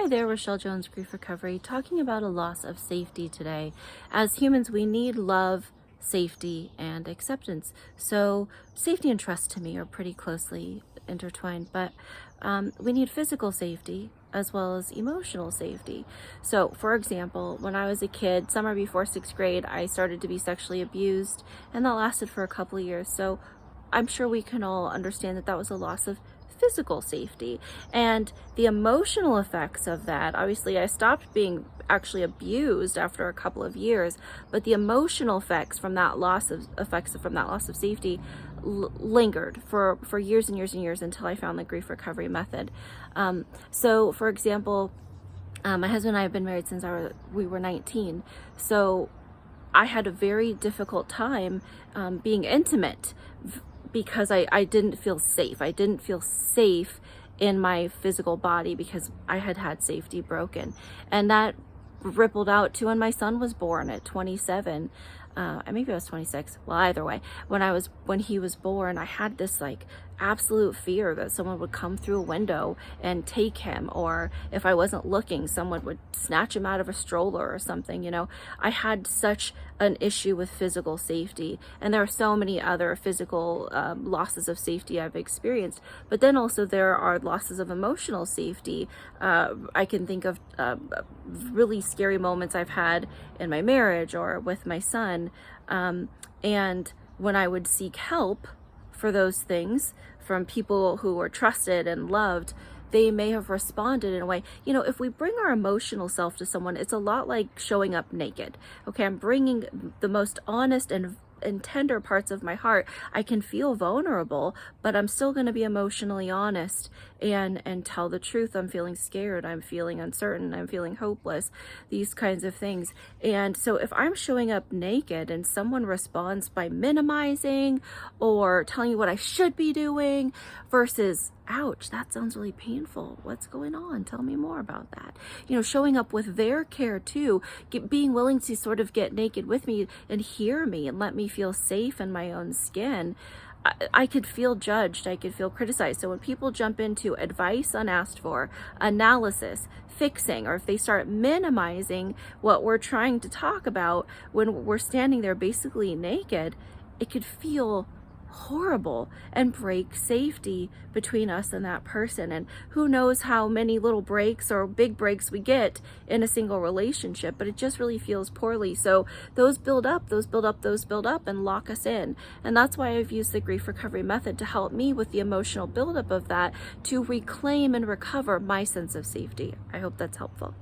Hi there, Rochelle Jones, Grief Recovery, talking about a loss of safety today. As humans, we need love, safety, and acceptance. So safety and trust to me are pretty closely intertwined, but we need physical safety as well as emotional safety. So for example, when I was a kid, summer before 6th grade, I started to be sexually abused, and that lasted for a couple of years. So I'm sure we can all understand that that was a loss of physical safety, and the emotional effects of that. Obviously, I stopped being actually abused after a couple of years, but the emotional effects from that loss of safety lingered for years and years and years until I found the grief recovery method. So for example, my husband and I have been married since we were 19. So I had a very difficult time being intimate because I didn't feel safe. I didn't feel safe in my physical body because I had had safety broken. And that rippled out to when my son was born at 27. Maybe I was 26. Well, either way, when he was born, I had this like absolute fear that someone would come through a window and take him, or if I wasn't looking, someone would snatch him out of a stroller or something. I had such an issue with physical safety, and there are so many other physical losses of safety I've experienced, but then also there are losses of emotional safety. I can think of really scary moments I've had in my marriage or with my son, and when I would seek help for those things from people who were trusted and loved, they may have responded in a way. If we bring our emotional self to someone, it's a lot like showing up naked. Okay, I'm bringing the most honest and tender parts of my heart. I can feel vulnerable, but I'm still going to be emotionally honest and tell the truth. I'm feeling scared, I'm feeling uncertain, I'm feeling hopeless, these kinds of things. And so if I'm showing up naked and someone responds by minimizing or telling you what I should be doing versus, ouch, that sounds really painful, what's going on, tell me more about that, showing up with their care too, being willing to sort of get naked with me and hear me and let me feel safe in my own skin, I could feel judged, I could feel criticized. So when people jump into advice unasked for, analysis, fixing, or if they start minimizing what we're trying to talk about when we're standing there basically naked, it could feel horrible and break safety between us and that person. And who knows how many little breaks or big breaks we get in a single relationship, but it just really feels poorly. So those build up and lock us in. And that's why I've used the grief recovery method to help me with the emotional buildup of that, to reclaim and recover my sense of safety. I hope that's helpful.